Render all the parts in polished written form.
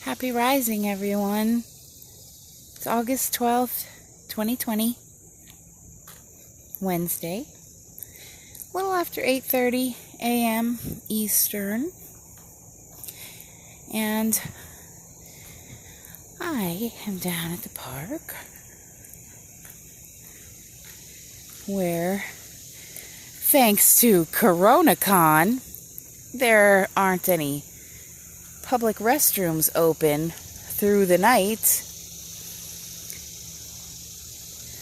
Happy Rising, everyone. It's August 12th, 2020, Wednesday. A little after 8:30 a.m. Eastern. And I am down at the park where, thanks to CoronaCon, there aren't any public restrooms open through the night.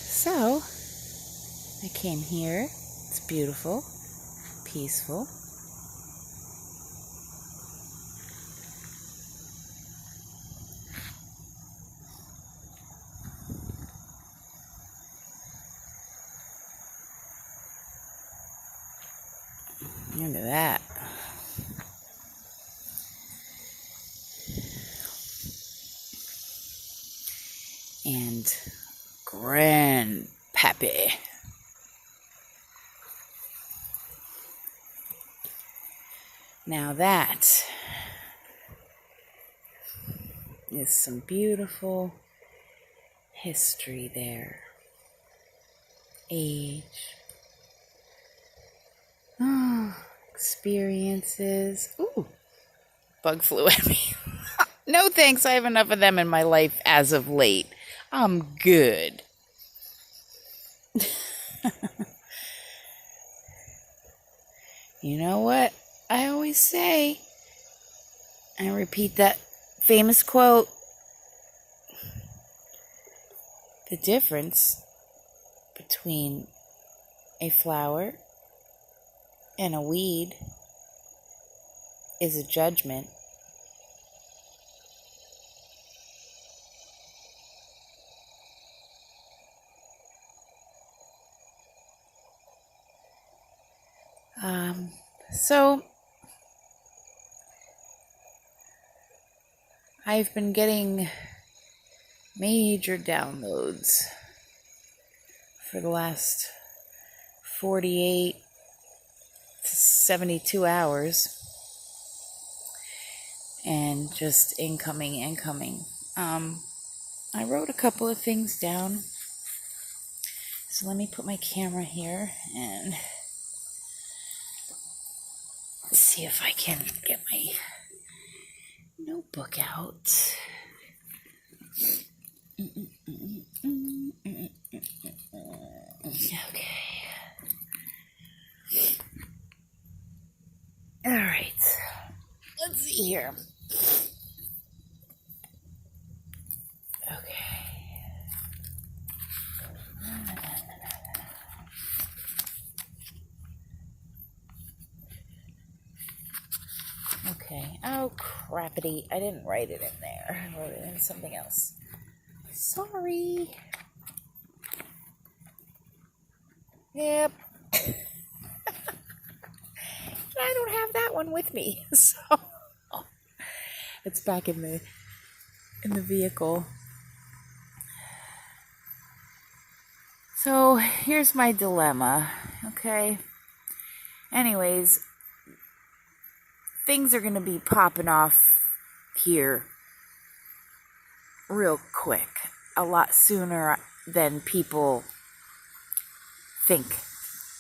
So, I came here. It's beautiful, peaceful. Look at that. And Grandpappy. Now that is some beautiful history there. Age. Experiences. Ooh, bug flew at me. No thanks, I have enough of them in my life as of late. I'm good. You know what I always say? I repeat that famous quote. The difference between a flower and a weed is a judgment. So I've been getting major downloads for the last 48 to 72 hours, and just incoming. I wrote a couple of things down, so let me put my camera here and see if I can get my notebook out. Okay. All right. Let's see here. Okay. Okay. Oh, crappity. I didn't write it in there. I wrote it in something else. Sorry. Yep. I don't have that one with me, so it's back in the vehicle. So here's my dilemma, okay? Anyways, things are gonna be popping off here real quick, a lot sooner than people think,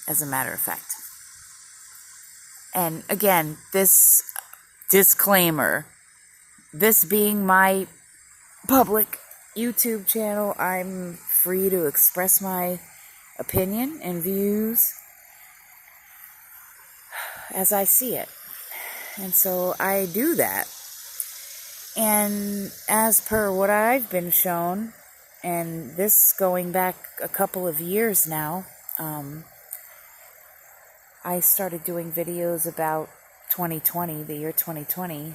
as a matter of fact. And again, this disclaimer, this being my public YouTube channel, I'm free to express my opinion and views as I see it. And so I do that. And as per what I've been shown, and this going back a couple of years now, I started doing videos about 2020, the year 2020,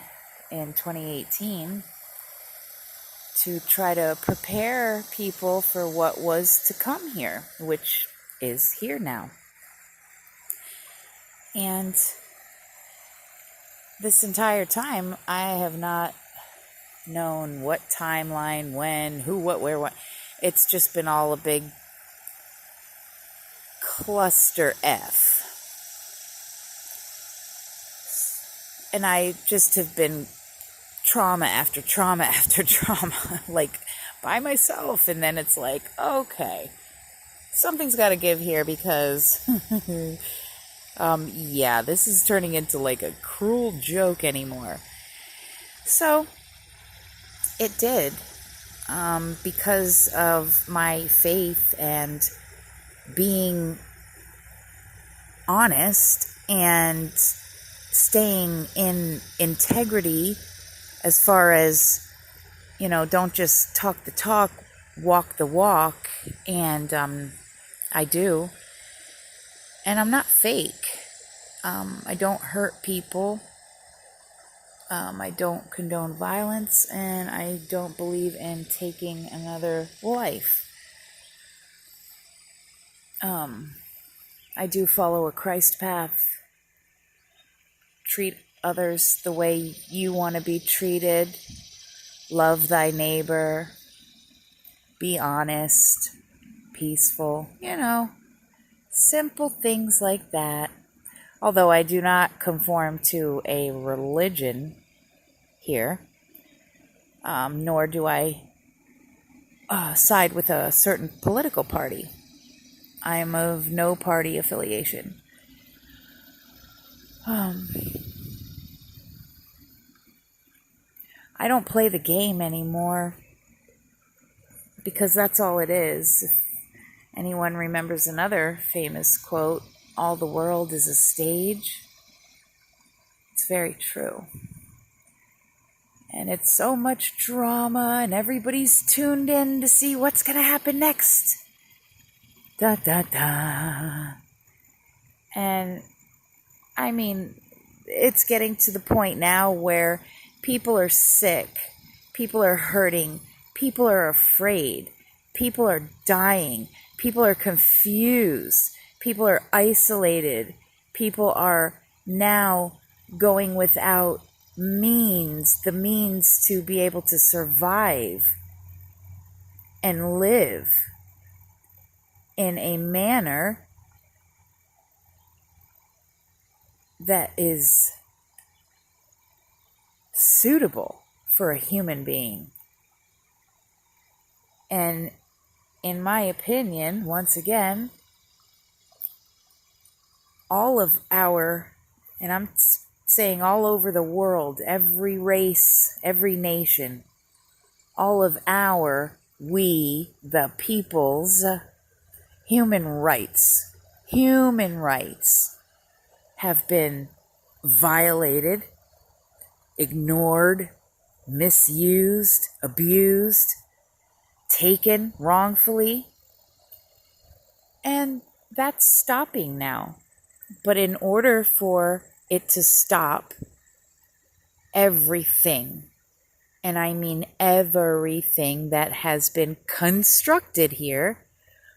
and 2018 to try to prepare people for what was to come here, which is here now. And this entire time, I have not known what timeline, when, who, what, where, what. It's just been all a big cluster F. And I just have been trauma after trauma after trauma, like by myself. And then it's like, okay, something's got to give here because, yeah, this is turning into like a cruel joke anymore. So it did, because of my faith and being honest and staying in integrity as far as, don't just talk the talk, walk the walk. And I do. And I'm not fake. I don't hurt people. I don't condone violence, and I don't believe in taking another life. I do follow a Christ path. Treat others the way you want to be treated. Love thy neighbor. Be honest. Peaceful. Simple things like that. Although I do not conform to a religion here, nor do I side with a certain political party. I am of no party affiliation. I don't play the game anymore because that's all it is. If anyone remembers another famous quote, all the world is a stage, it's very true. And it's so much drama, and everybody's tuned in to see what's going to happen next. Da da da. And I mean, it's getting to the point now where people are sick, people are hurting, people are afraid, people are dying, people are confused, people are isolated, people are now going without the means to be able to survive and live in a manner that is suitable for a human being. And in my opinion, once again, all of our, and I'm saying all over the world, every race, every nation, all of our, we, the people's human rights have been violated, ignored, misused, abused, taken wrongfully. And that's stopping now. But in order for it to stop, everything, and I mean everything that has been constructed here,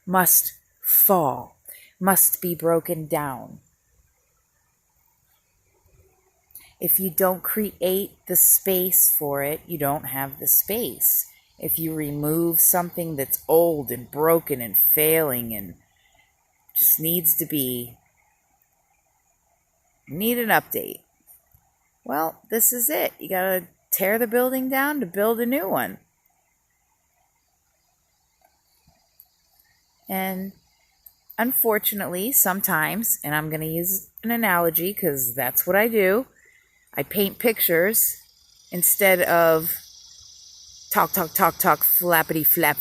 must fall, must be broken down. If you don't create the space for it, you don't have the space. If you remove something that's old and broken and failing and just need an update, well, this is it. You gotta tear the building down to build a new one. And unfortunately, sometimes, and I'm going to use an analogy because that's what I do, I paint pictures instead of talk, flappity, flap.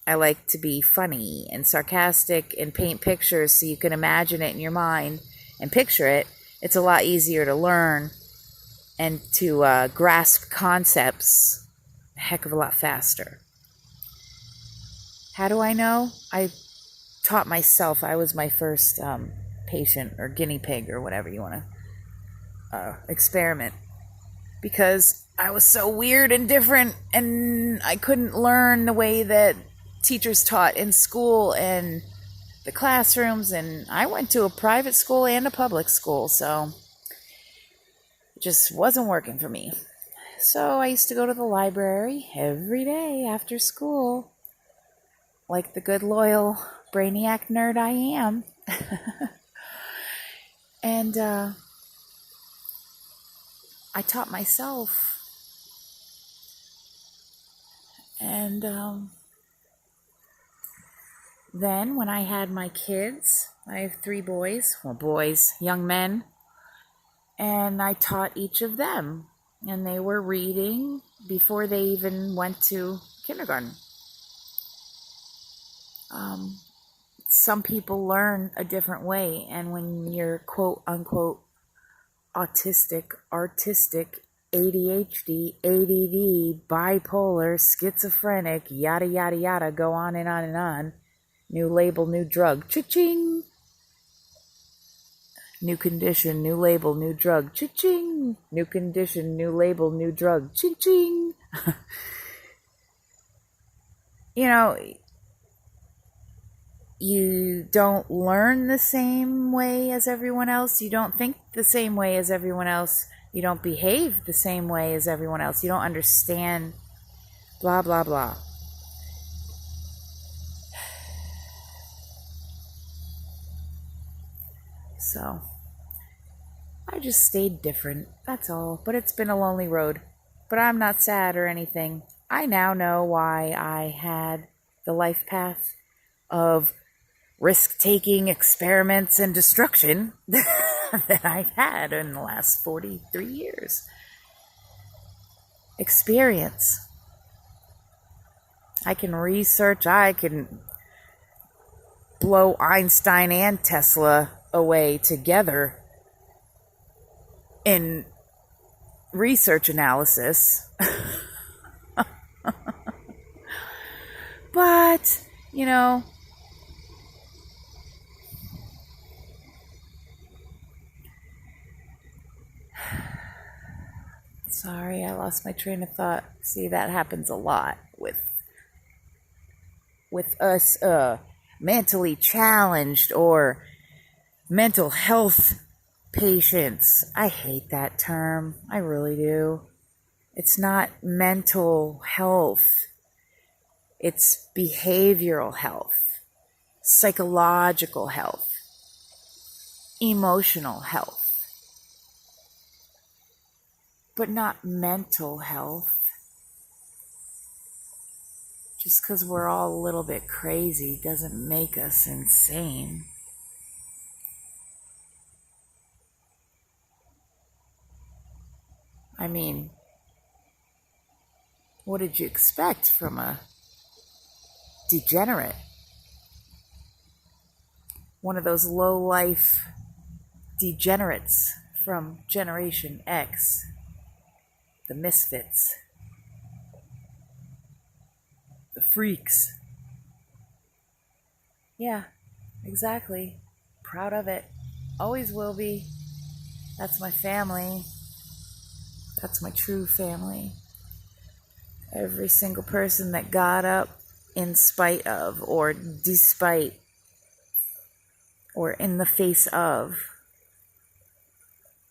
I like to be funny and sarcastic and paint pictures so you can imagine it in your mind and picture it. It's a lot easier to learn and to grasp concepts a heck of a lot faster. How do I know? I taught myself. I was my first patient or guinea pig or whatever you want to experiment, because I was so weird and different and I couldn't learn the way that teachers taught in school and the classrooms, and I went to a private school and a public school, so it just wasn't working for me. So I used to go to the library every day after school, like the good, loyal, brainiac nerd I am. And I taught myself And then when I had my kids, I have 3 boys, young men, and I taught each of them. And they were reading before they even went to kindergarten. Some people learn a different way, and when you're quote unquote autistic, artistic, ADHD, ADD, bipolar, schizophrenic, yada yada yada, go on and on and on. New label, new drug, cha-ching. New condition, new label, new drug, cha-ching. New condition, new label, new drug, cha-ching. You know, you don't learn the same way as everyone else. You don't think the same way as everyone else. You don't behave the same way as everyone else. You don't understand blah, blah, blah. So, I just stayed different. That's all. But it's been a lonely road. But I'm not sad or anything. I now know why I had the life path of risk-taking experiments and destruction that I've had in the last 43 years. Experience. I can research, I can blow Einstein and Tesla away together in research analysis. But, you know, sorry, I lost my train of thought. See, that happens a lot with us mentally challenged or mental health patients. I hate that term. I really do. It's not mental health. It's behavioral health, psychological health, emotional health, but not mental health. Just because we're all a little bit crazy doesn't make us insane. I mean, what did you expect from a degenerate? One of those low-life degenerates from Generation X. The misfits. The freaks. Yeah, exactly. Proud of it. Always will be. That's my family. That's my true family. Every single person that got up in spite of, or despite, or in the face of,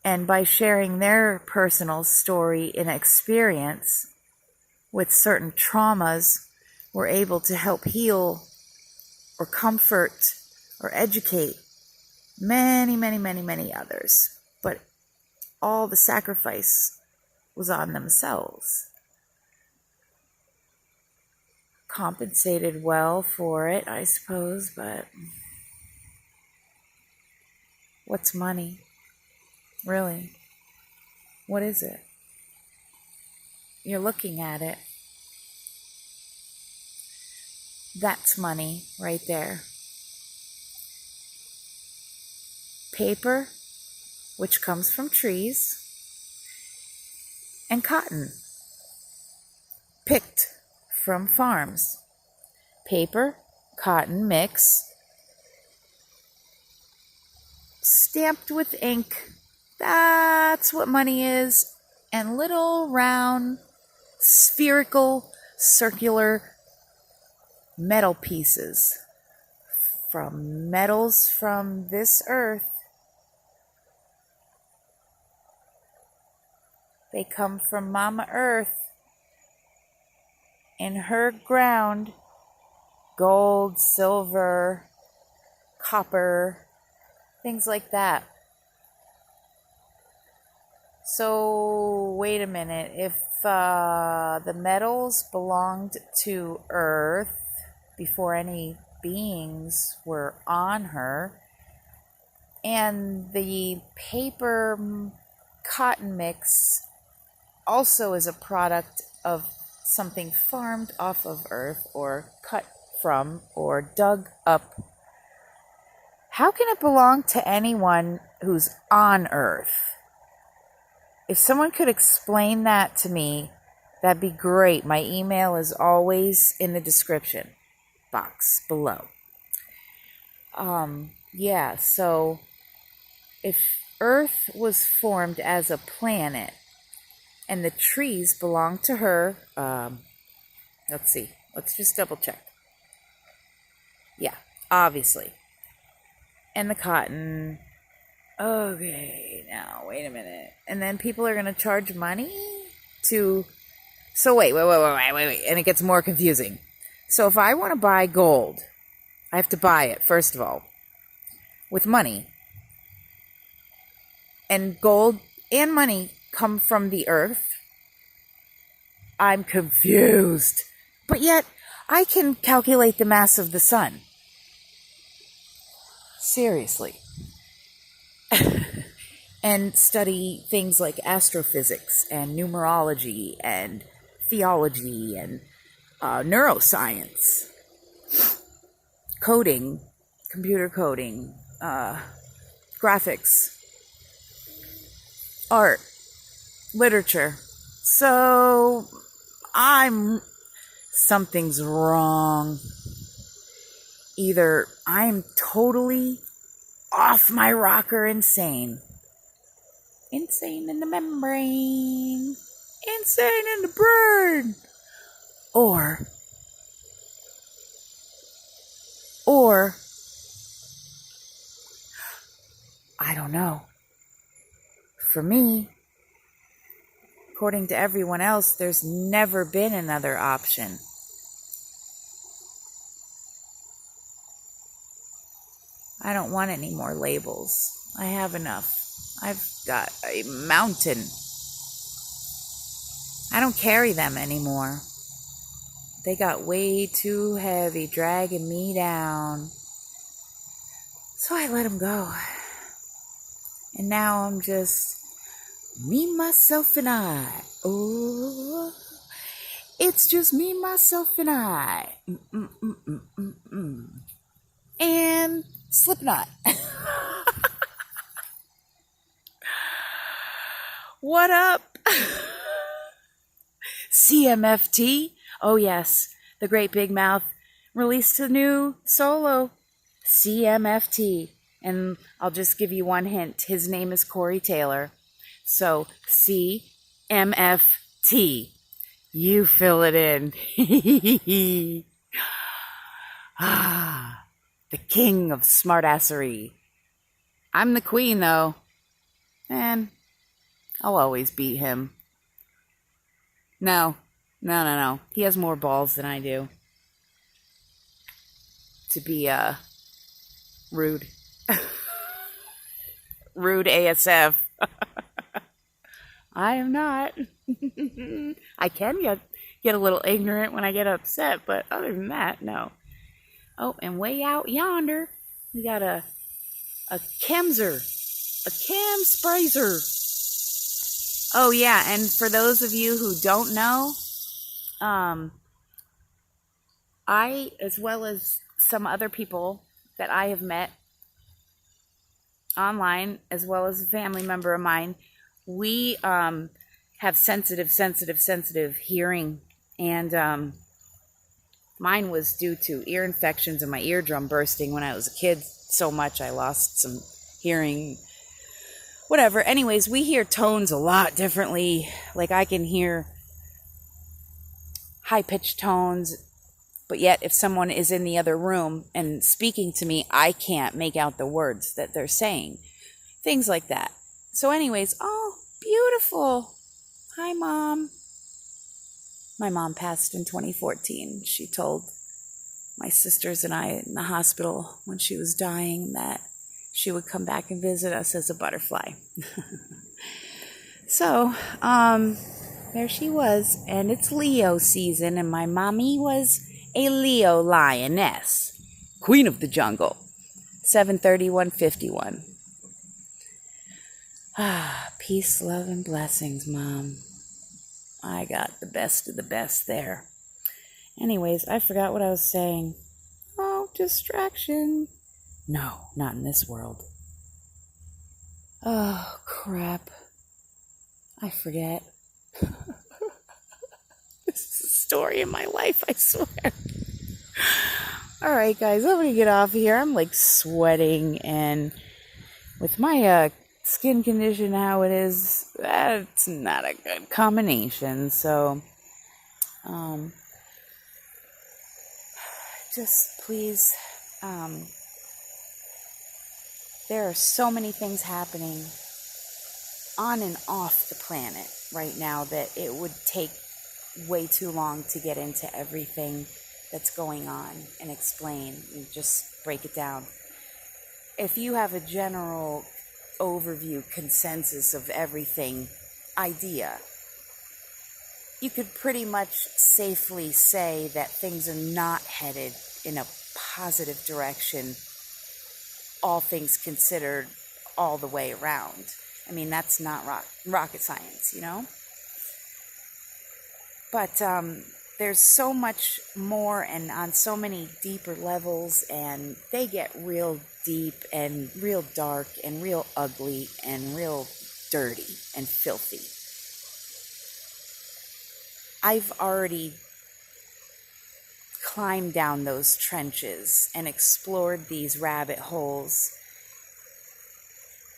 and by sharing their personal story and experience with certain traumas, we're able to help heal or comfort or educate many, many, many, many others. But all the sacrifice was on themselves. Compensated well for it, I suppose, but what's money? Really? What is it? You're looking at it. That's money right there. Paper, which comes from trees, and cotton, picked from farms. Paper, cotton mix, stamped with ink. That's what money is. And little round, spherical, circular metal pieces from metals from this earth. They come from Mama Earth in her ground. Gold, silver, copper, things like that. So, wait a minute. If the metals belonged to Earth before any beings were on her, and the paper cotton mix also is a product of something farmed off of Earth or cut from or dug up, how can it belong to anyone who's on Earth? If someone could explain that to me, that'd be great. My email is always in the description box below. Yeah, so if Earth was formed as a planet and the trees belong to her, let's see, let's just double check. Yeah, obviously. And the cotton. Okay, now, wait a minute. And then people are going to charge money to... So wait. And it gets more confusing. So if I want to buy gold, I have to buy it, first of all, with money. And gold and money come from the earth. I'm confused. But yet, I can calculate the mass of the sun. Seriously. And study things like astrophysics and numerology and theology and neuroscience, coding, computer coding, graphics, art, literature. So something's wrong. Either I'm totally off my rocker insane. Insane in the membrane. Insane in the brain. Or I don't know. For me, according to everyone else, there's never been another option. I don't want any more labels. I have enough. I've got a mountain. I don't carry them anymore. They got way too heavy, dragging me down. So I let them go. And now I'm just me, myself, and I. Oh, it's just me, myself, and I. And Slipknot. What up? CMFT. Oh yes, the Great Big Mouth released a new solo, CMFT. And I'll just give you one hint. His name is Corey Taylor. So CMFT. You fill it in. The king of smartassery. I'm the queen, though. And I'll always beat him. No. He has more balls than I do. To be, rude. Rude ASF. I am not. I can get a little ignorant when I get upset, but other than that, no. Oh, and way out yonder, we got a Chemser. A Cam Sprazer. Oh, yeah, and for those of you who don't know, I, as well as some other people that I have met online, as well as a family member of mine, we have sensitive hearing, and mine was due to ear infections and my eardrum bursting when I was a kid so much I lost some hearing. Whatever. Anyways, we hear tones a lot differently. Like I can hear high-pitched tones, but yet if someone is in the other room and speaking to me, I can't make out the words that they're saying. Things like that. So anyways, oh, beautiful. Hi, Mom. My mom passed in 2014. She told my sisters and I in the hospital when she was dying that she would come back and visit us as a butterfly. So, there she was, and it's Leo season, and my mommy was a Leo lioness, queen of the jungle. 73151. Peace, love, and blessings, Mom. I got the best of the best there. Anyways, I forgot what I was saying. Oh, distraction. No, not in this world. Oh, crap. I forget. This is the story of my life, I swear. Alright, guys, I'm gonna get off here. I'm like sweating, and with my skin condition how it is, that's not a good combination. So, just please, there are so many things happening on and off the planet right now that it would take way too long to get into everything that's going on and explain and just break it down. If you have a general overview, consensus of everything, idea, you could pretty much safely say that things are not headed in a positive direction, all things considered, all the way around. I mean, that's not rocket science, you know? But there's so much more and on so many deeper levels, and they get real deep and real dark and real ugly and real dirty and filthy. I've already climbed down those trenches and explored these rabbit holes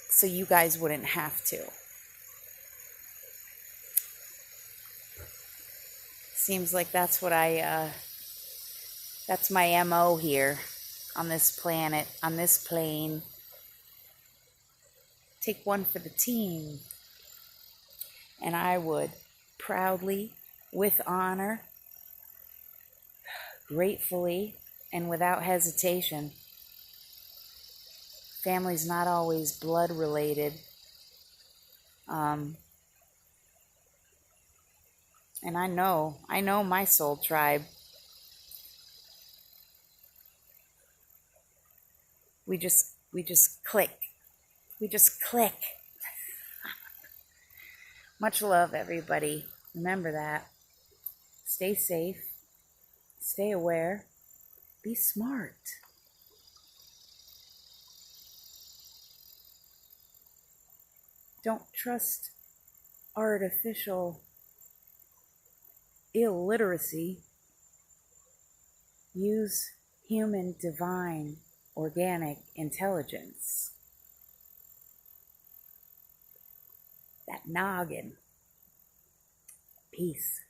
so you guys wouldn't have to. Seems like that's what that's my MO here on this planet, on this plane. Take one for the team. And I would proudly, with honor, gratefully, and without hesitation. Family's not always blood related. And I know my soul tribe. We just click. We just click. Much love, everybody. Remember that. Stay safe. Stay aware. Be smart. Don't trust artificial illiteracy. Use human, divine, organic intelligence. That noggin. Peace.